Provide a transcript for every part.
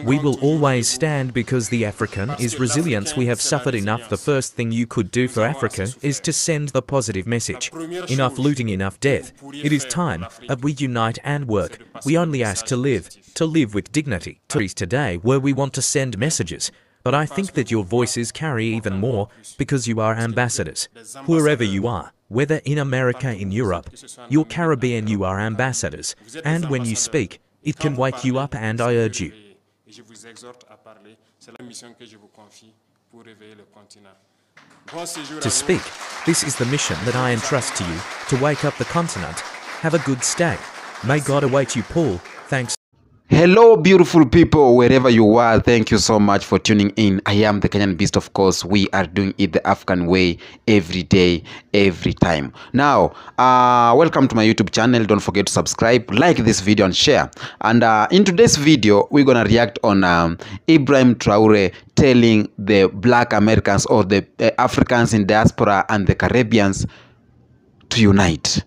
We will always stand because the African is resilience. We have suffered enough. The first thing you could do for Africa is to send the positive message. Enough looting, enough death. It is time that we unite and work. We only ask to live with dignity. Today where we want to send messages. But I think that your voices carry even more because you are ambassadors. Wherever you are, whether in America, in Europe, you're Caribbean, you are ambassadors. And when you speak, it can wake you up, and I urge you to speak. This is the mission that I entrust to you, to wake up the continent. Have a good stay. May God await you, Paul. Thanks. Hello beautiful people, wherever you are, thank you so much for tuning in. I am the Kenyan Beast. Of course, we are doing it the African way, every day, every time. Now, welcome to my YouTube channel. Don't forget to subscribe, like this video and share. And in today's video, we're gonna react on Ibrahim Traore telling the Black Americans or the Africans in diaspora and the Caribbeans to unite.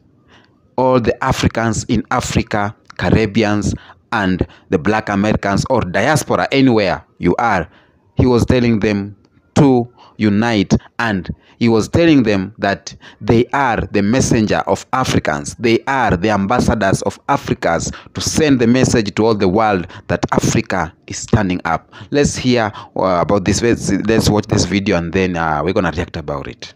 All the Africans in Africa, Caribbeans, and the Black Americans or diaspora, anywhere you are, he was telling them to unite, and he was telling them that they are the messenger of Africans. They are the ambassadors of Africans to send the message to all the world that Africa is standing up. Let's hear about this. Let's watch this video and then we're gonna react about it.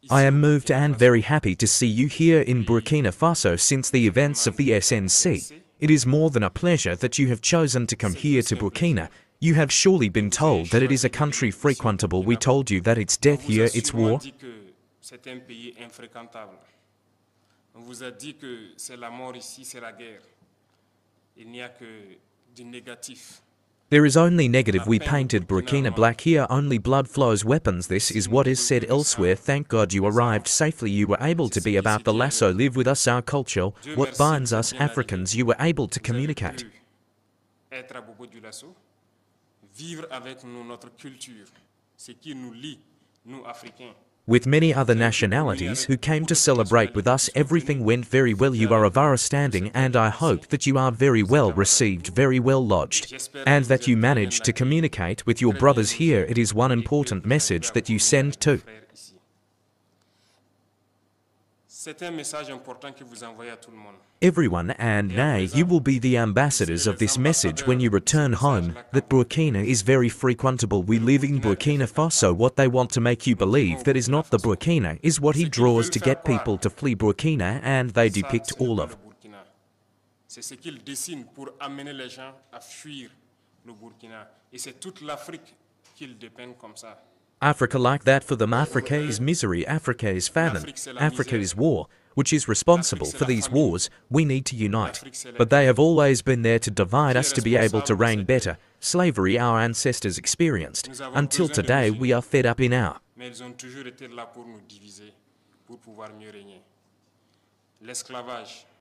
I am moved and very happy to see you here in Burkina Faso since the events of the SNC. It is more than a pleasure that you have chosen to come here to Burkina. You have surely been told that it is a country frequentable. We told you that it's death here, it's war. There is only negative. We painted Burkina black. Here only blood flows, weapons. This is what is said elsewhere. Thank God you arrived safely. You were able to be about the lasso. Live with us our culture. What binds us Africans, you were able to communicate. With many other nationalities who came to celebrate with us, everything went very well. You are of our standing, and I hope that you are very well received, very well lodged, and that you managed to communicate with your brothers here. It is one important message that you send to. Everyone, and nay, you will be the ambassadors of this message when you return home, that Burkina is very frequentable. We live in Burkina Faso. What they want to make you believe that is not the Burkina is what he draws to get people to flee Burkina, and they depict all of. Africa like that for them. Africa is misery, Africa is famine, Africa is war, which is responsible for these wars. We need to unite. But they have always been there to divide us, to be able to reign better. Slavery our ancestors experienced. Until today we are fed up in our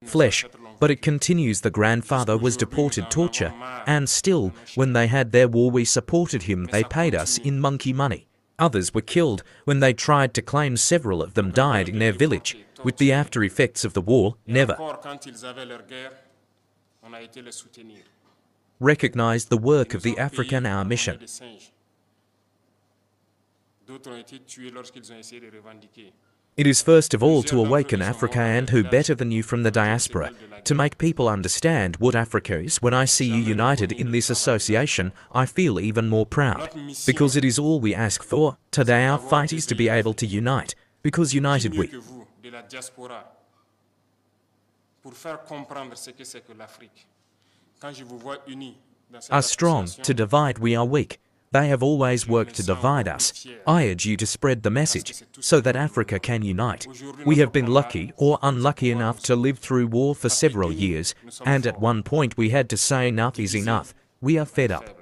flesh, but it continues. The grandfather was deported, torture, and still, when they had their war we supported him. They paid us in monkey money. Others were killed when they tried to claim. Several of them died in their village. With the after effects of the war, never recognized the work of the African, our mission. It is first of all to awaken Africa, and who better than you from the diaspora, to make people understand what Africa is. When I see you united in this association, I feel even more proud, because it is all we ask for. Today our fight is to be able to unite, because united we are strong. To divide we are weak. They have always worked to divide us. I urge you to spread the message, so that Africa can unite. We have been lucky or unlucky enough to live through war for several years, and at one point we had to say enough is enough. We are fed up.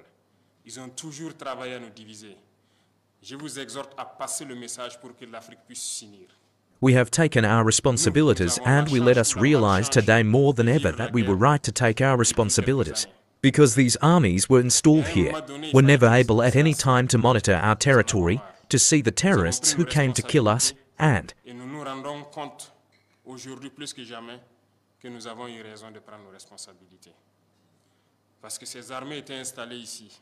We have taken our responsibilities, and we let us realize today more than ever that we were right to take our responsibilities. Because these armies were installed here, were never able at any time to monitor our territory, to see the terrorists who came to kill us, and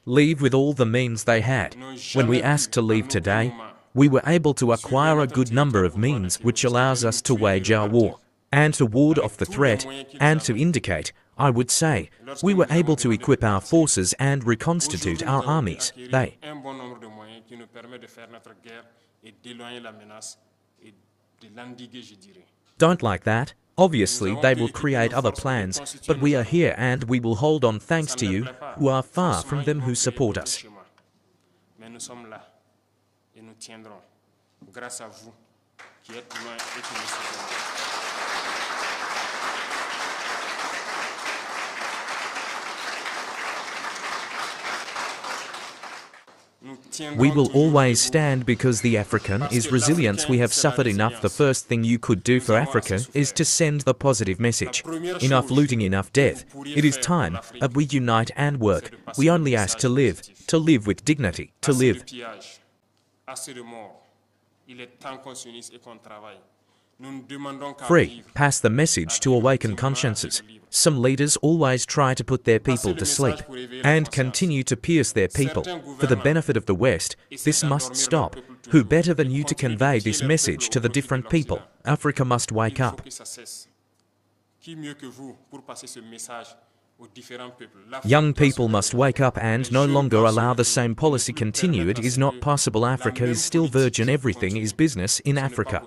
leave with all the means they had. When we asked to leave today, we were able to acquire a good number of means which allows us to wage our war, and to ward off the threat, and to indicate, I would say, we were able to equip our forces and reconstitute our armies. Don't like that. Obviously, they will create other plans, but we are here and we will hold on thanks to you, who are far from them who support us. We will always stand because the African is resilience. We have suffered enough. The first thing you could do for Africa is to send the positive message. Enough looting, enough death. It is time that we unite and work. We only ask to live with dignity, to live. Free. Pass the message to awaken consciences. Some leaders always try to put their people to sleep and continue to pierce their people for the benefit of the West. This must stop. Who better than you to convey this message to the different people? Africa must wake up. Young people must wake up and no longer allow the same policy continue. It is not possible. Africa is still virgin. Everything is business in Africa.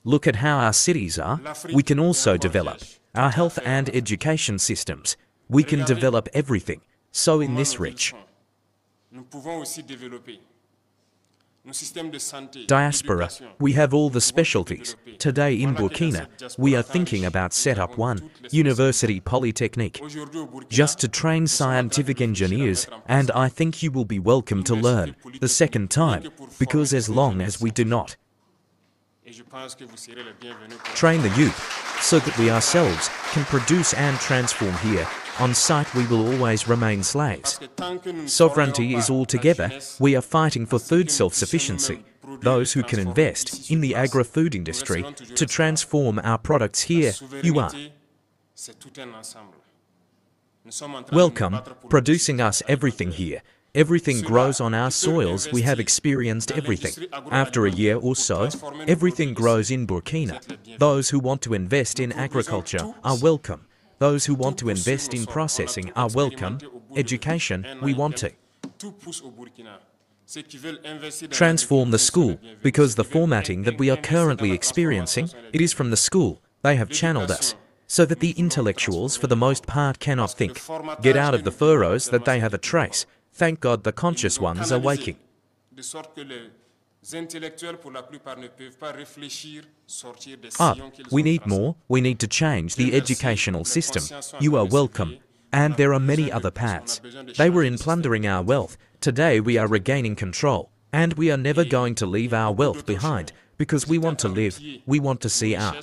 Look at how our cities are. We can also develop our health and education systems. We can develop everything. So in this rich diaspora, we have all the specialties. Today in Burkina, we are thinking about set up one university polytechnic just to train scientific engineers, and I think you will be welcome to learn the second time, because as long as we do not train the youth so that we ourselves can produce and transform here on site, we will always remain slaves. Sovereignty is all together. We are fighting for food self-sufficiency. Those who can invest in the agri-food industry to transform our products here, you are welcome, producing us everything here. Everything grows on our soils. We have experienced everything. After a year or so, everything grows in Burkina. Those who want to invest in agriculture are welcome. Those who want to invest in processing are welcome. Education, we want to transform the school, because the formatting that we are currently experiencing, it is from the school. They have channeled us so that the intellectuals for the most part cannot think, get out of the furrows that they have a trace. Thank God the conscious ones are waking. Up. We need more. We need to change the educational system. You are welcome. And there are many other paths. They were in plundering our wealth. Today we are regaining control. And we are never going to leave our wealth behind, because we want to live. We want to see our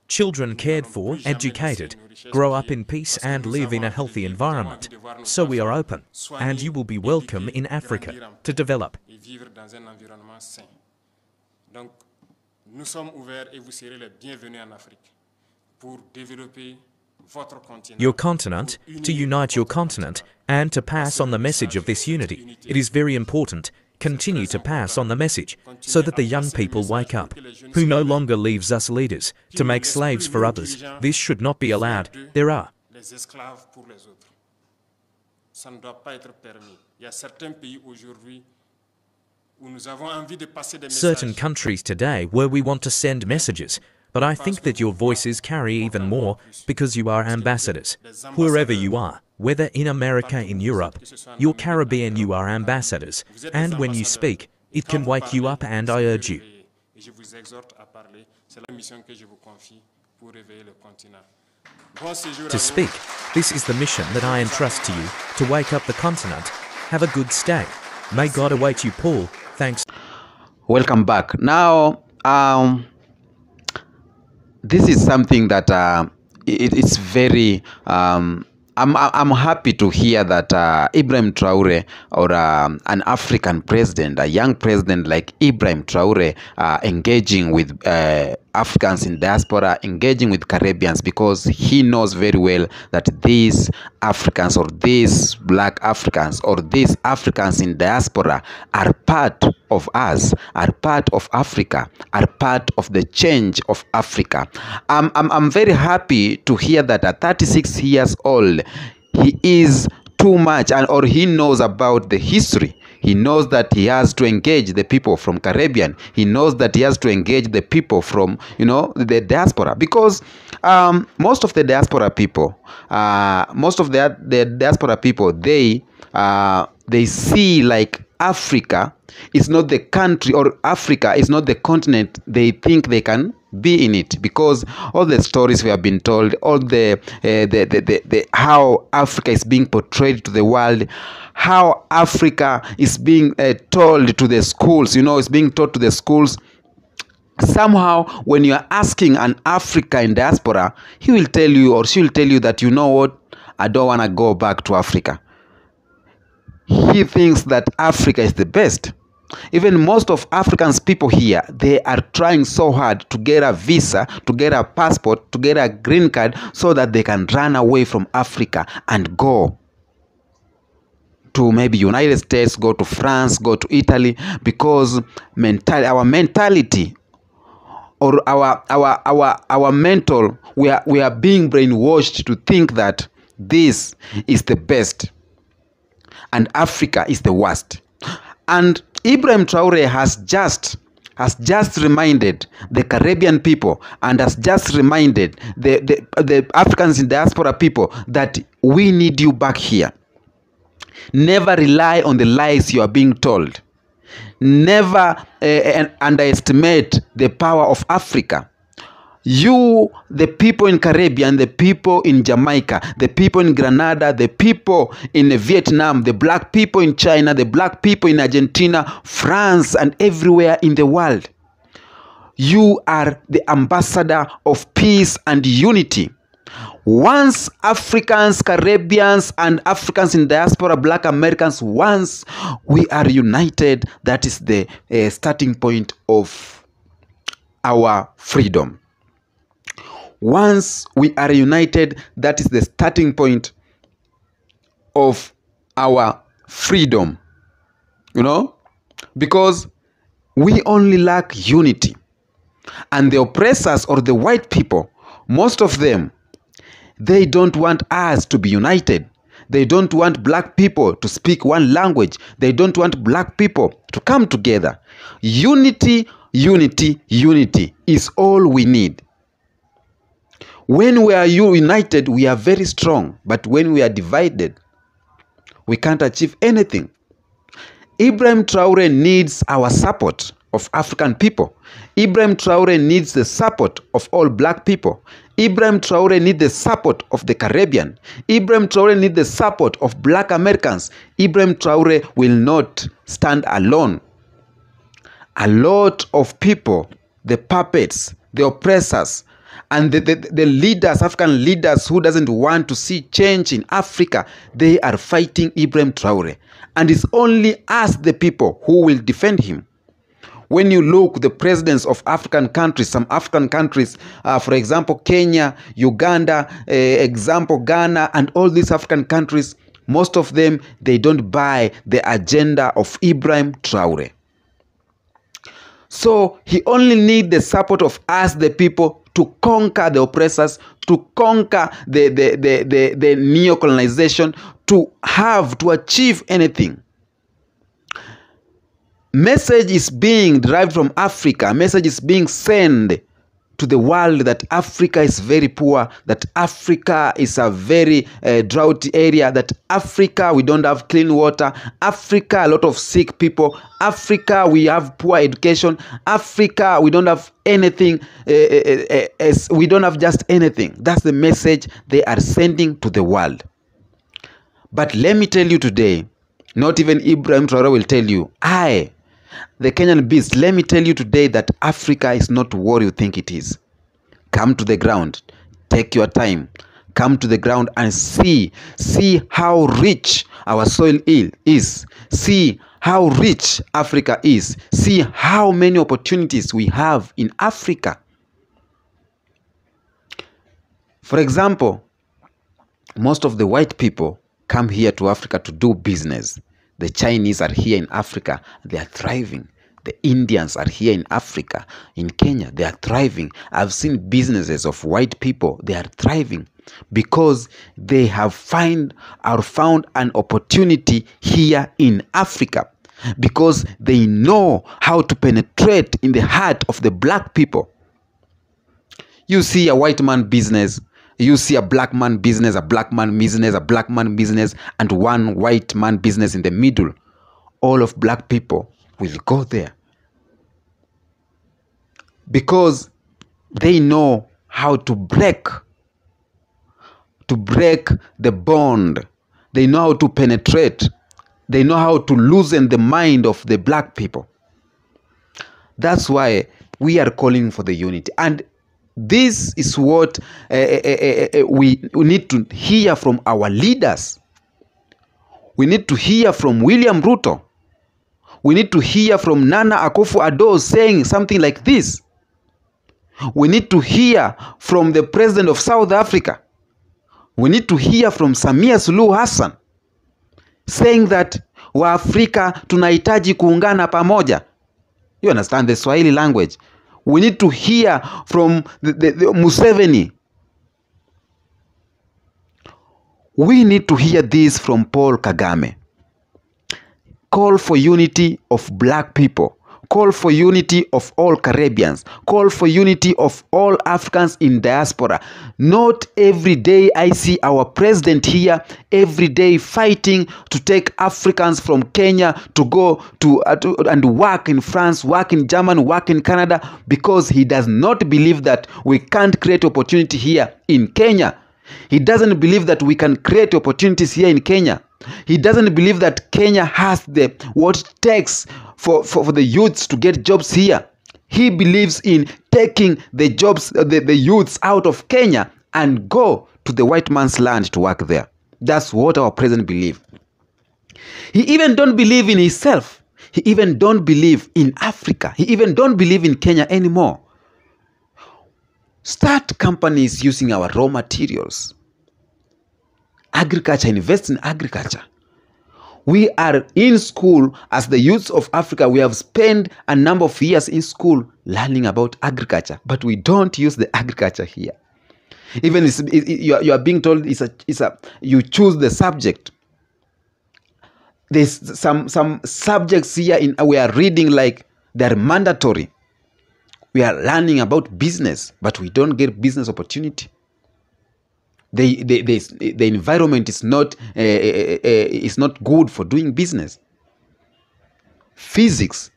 children cared for, educated, grow up in peace and live in a healthy environment. So we are open, and you will be welcome in Africa to develop. Your continent, to unite your continent, and to pass on the message of this unity. It is very important. Continue to pass on the message so that the young people wake up, who no longer leaves us leaders to make slaves for others. This should not be allowed. There are certain countries today where we want to send messages, but I think that your voices carry even more because you are ambassadors. Wherever you are, whether in America, in Europe, you're Caribbean, you are ambassadors. And when you speak, it can wake you up, and I urge you to speak. This is the mission that I entrust to you, to wake up the continent. Have a good stay. May God await you, Paul. Thanks. Welcome back. Now, this is something that it's very I'm happy to hear that Ibrahim Traore, or an African president, a young president like Ibrahim Traore, engaging with Africans in diaspora engaging with Caribbeans, because he knows very well that these Africans, or these black Africans, or these Africans in diaspora are part of us, are part of Africa, are part of the change of Africa. I'm very happy to hear that at 36 years old, he is too much, or he knows about the history. He knows that he has to engage the people from Caribbean. He knows that he has to engage the people from, the diaspora, because most of the diaspora people, they see like Africa is not the country, or Africa is not the continent they think they can be in it, because all the stories we have been told, all the how Africa is being portrayed to the world, how Africa is being told to the schools, it's being taught to the schools. Somehow, when you are asking an Africa in diaspora, he will tell you, or she will tell you that, you know what, I don't want to go back to Africa. He thinks that Africa is the best. Even most of Africans people here, they are trying so hard to get a visa, to get a passport, to get a green card, so that they can run away from Africa and go to maybe United States, go to France, go to Italy, because our mentality, or our mental, we are being brainwashed to think that this is the best and Africa is the worst. And Ibrahim Traore has just reminded the Caribbean people, and has just reminded the Africans in diaspora people that we need you back here. Never rely on the lies you are being told. Never underestimate the power of Africa. You, the people in Caribbean, the people in Jamaica, the people in Grenada, the people in Vietnam, the black people in China, the black people in Argentina, France, and everywhere in the world. You are the ambassador of peace and unity. Once Africans, Caribbeans, and Africans in diaspora, black Americans, once we are united, that is the starting point of our freedom. Once we are united, that is the starting point of our freedom. Because we only lack unity. And the oppressors, or the white people, most of them, they don't want us to be united. They don't want black people to speak one language. They don't want black people to come together. Unity, unity, unity is all we need. When we are united, we are very strong. But when we are divided, we can't achieve anything. Ibrahim Traore needs our support of African people. Ibrahim Traore needs the support of all black people. Ibrahim Traore needs the support of the Caribbean. Ibrahim Traore needs the support of black Americans. Ibrahim Traore will not stand alone. A lot of people, the puppets, the oppressors, and the leaders, African leaders who doesn't want to see change in Africa, they are fighting Ibrahim Traore. And it's only us, the people, who will defend him. When you look, the presidents of African countries, some African countries, for example, Kenya, Uganda, example, Ghana, and all these African countries, most of them, they don't buy the agenda of Ibrahim Traore. So he only needs the support of us, the people, to conquer the oppressors, to conquer the neo-colonization, to achieve anything. Message is being derived from Africa. Message is being sent to the world that Africa is very poor, that Africa is a very droughty area, that Africa, we don't have clean water, Africa, a lot of sick people, Africa, we have poor education, Africa, we don't have anything, we don't have just anything. That's the message they are sending to the world. But let me tell you today, not even Ibrahim Traore will tell you, the Kenyan Beast, let me tell you today that Africa is not what you think it is. Come to the ground. Take your time. Come to the ground and see how rich our soil is. See how rich Africa is. See how many opportunities we have in Africa. For example, most of the white people come here to Africa to do business. The Chinese are here in Africa, they are thriving. The Indians are here in Africa, in Kenya, they are thriving. I've seen businesses of white people, they are thriving because they have found an opportunity here in Africa, because they know how to penetrate in the heart of the black people. You see a white man business, you see a black man business, a black man business, a black man business, and one white man business in the middle. All of black people will go there because they know how to break the bond. They know how to penetrate. They know how to loosen the mind of the black people. That's why we are calling for the unity. And this is what we need to hear from our leaders. We need to hear from William Ruto. We need to hear from Nana Akufo-Addo saying something like this. We need to hear from the president of South Africa. We need to hear from Samia Suluhu Hassan saying that Waafrika tunahitaji kuungana pamoja. You understand the Swahili language? We need to hear from the Museveni. We need to hear this from Paul Kagame. Call for unity of black people. Call for unity of all Caribbeans. Call for unity of all Africans in diaspora. Not every day I see our president here every day fighting to take Africans from Kenya to go to and work in France, work in Germany, work in Canada, because he does not believe that we can't create opportunity here in Kenya. He doesn't believe that we can create opportunities here in Kenya. He doesn't believe that Kenya has what it takes for the youths to get jobs here. He believes in taking the jobs, the youths out of Kenya and go to the white man's land to work there. That's what our president believes. He even don't believe in himself. He even don't believe in Africa. He even don't believe in Kenya anymore. Start companies using our raw materials. Agriculture, invest in agriculture. We are in school as the youths of Africa. We have spent a number of years in school learning about agriculture, but we don't use the agriculture here. Even you are being told you choose the subject. There's some subjects here we are reading like they're mandatory. We are learning about business, but we don't get business opportunity. The environment is not good for doing business. Physics.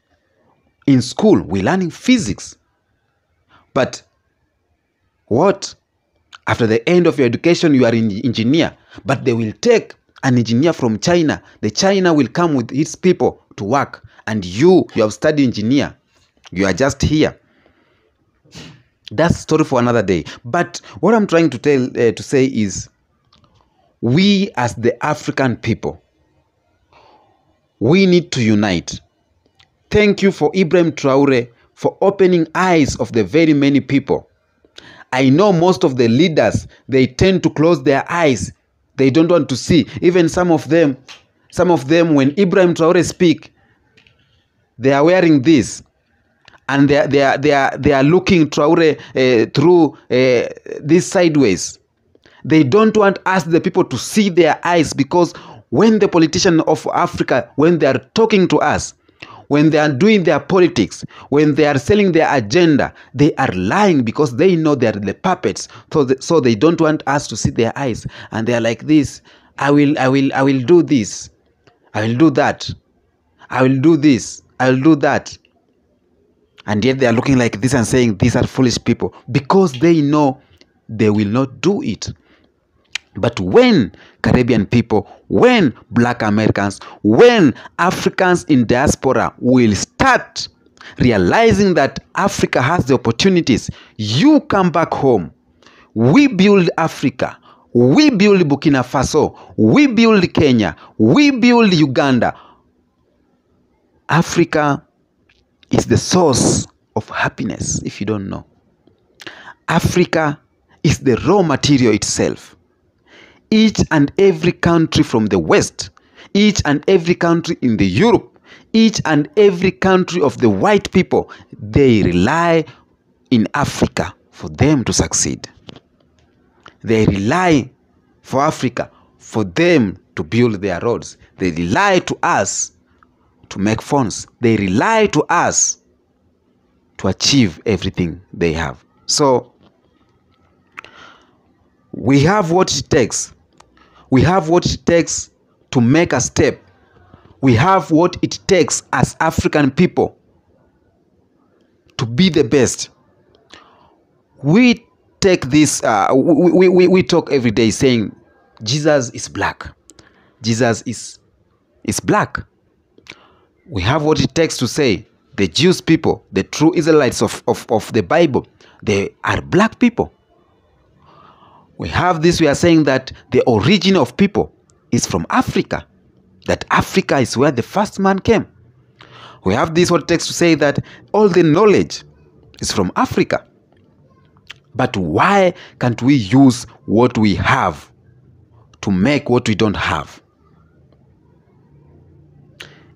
In school, we're learning physics. But what? After the end of your education, you are an engineer. But they will take an engineer from China. The China will come with its people to work. And you have studied engineer. You are just here. That's a story for another day. But what I'm trying to say is, we as the African people, we need to unite. Thank you for Ibrahim Traore for opening eyes of the very many people. I know most of the leaders, they tend to close their eyes. They don't want to see. Even some of them, when Ibrahim Traore speak, they are wearing this. And they are looking Traore through this sideways. They don't want us, the people, to see their eyes, because when the politicians of Africa, when they are talking to us, when they are doing their politics, when they are selling their agenda, they are lying because they know they are the puppets. So they don't want us to see their eyes, and they are like this. I will do this. I will do that. I will do this. I will do that. And yet they are looking like this and saying these are foolish people, because they know they will not do it. But when Caribbean people, when Black Americans, when Africans in diaspora will start realizing that Africa has the opportunities, you come back home. We build Africa. We build Burkina Faso. We build Kenya. We build Uganda. Africa is the source of happiness, if you don't know. Africa is the raw material itself. Each and every country from the West, each and every country in the Europe, each and every country of the white people, they rely in Africa for them to succeed. They rely for Africa for them to build their roads. They rely to us to make phones. They rely to us to achieve everything they have. So we have what it takes. We have what it takes to make a step. We have what it takes as African people to be the best. We take this, we talk every day saying Jesus is black. Jesus is black. We have what it takes to say the Jewish people, the true Israelites of the Bible, they are black people. We have this, we are saying that the origin of people is from Africa, that Africa is where the first man came. We have this, what it takes to say that all the knowledge is from Africa. But why can't we use what we have to make what we don't have?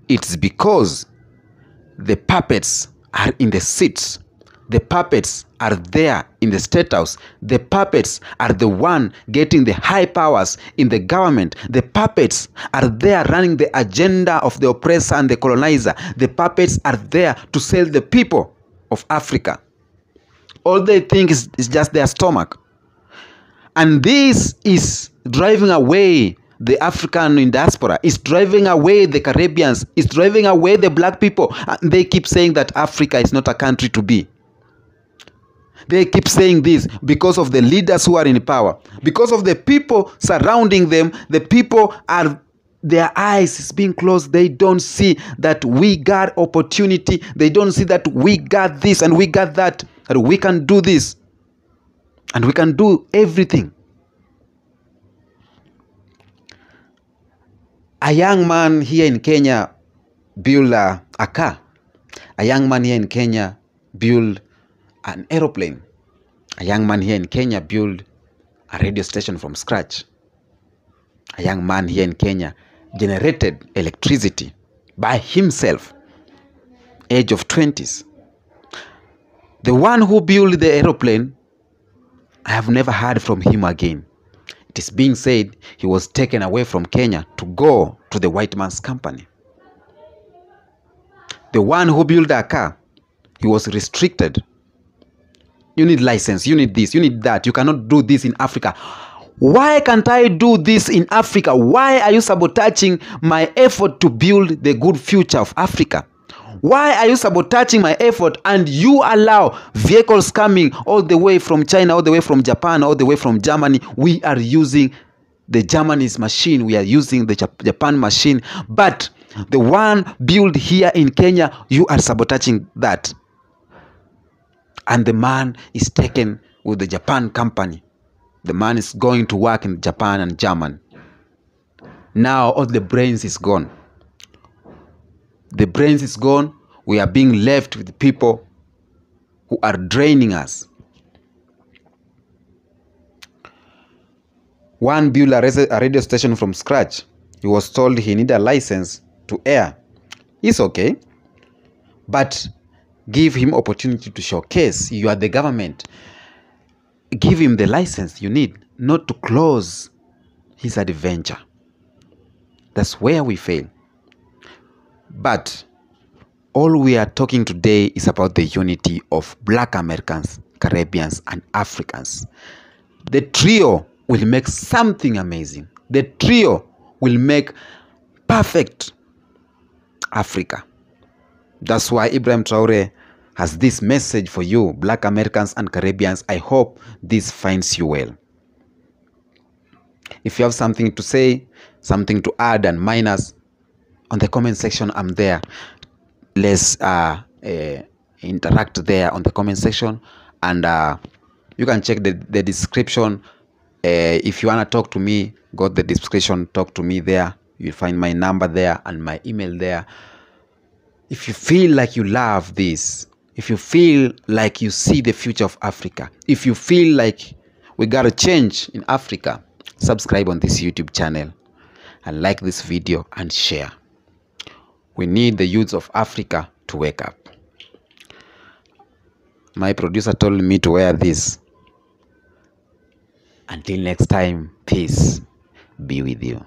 It's because the puppets are in the seats. The puppets are there in the State House. The puppets are the one getting the high powers in the government. The puppets are there running the agenda of the oppressor and the colonizer. The puppets are there to sell the people of Africa. All they think is just their stomach. And this is driving away the African in diaspora. It's driving away the Carribeans. It's driving away the black people. And they keep saying that Africa is not a country to be. They keep saying this because of the leaders who are in power. Because of the people surrounding them, the people are, their eyes is being closed. They don't see that we got opportunity. They don't see that we got this and we got that. That we can do this. And we can do everything. A young man here in Kenya built a car. A young man here in Kenya built an aeroplane. A young man here in Kenya built a radio station from scratch. A young man here in Kenya generated electricity by himself, age of 20s. The one who built the aeroplane, I have never heard from him again. It is being said he was taken away from Kenya to go to the white man's company. The one who built a car, he was restricted. You need license, you need this, you need that. You cannot do this in Africa. Why can't I do this in Africa? Why are you sabotaging my effort to build the good future of Africa? Why are you sabotaging my effort and you allow vehicles coming all the way from China, all the way from Japan, all the way from Germany? We are using the Germany's machine. We are using the Japan machine. But the one built here in Kenya, you are sabotaging that. And the man is taken with the Japan company. The man is going to work in Japan and Germany. Now all the brains is gone. The brains is gone. We are being left with people who are draining us. One built a radio station from scratch. He was told he needed a license to air. It's okay. But give him opportunity to showcase. You are the government. Give him the license you need, not to close his adventure. That's where we fail. But all we are talking today is about the unity of Black Americans, Caribbeans, and Africans. The trio will make something amazing. The trio will make perfect Africa. That's why Ibrahim Traore has this message for you, Black Americans and Caribbeans. I hope this finds you well. If you have something to say, something to add and minus, on the comment section, I'm there. Let's interact there on the comment section. And you can check the description. If you want to talk to me, go to the description, talk to me there. You'll find my number there and my email there. If you feel like you love this, if you feel like you see the future of Africa, if you feel like We got to change in Africa. Subscribe on this YouTube channel and like this video and share. We need the youths of Africa to wake up. My producer told me to wear this. Until next time, peace be with you.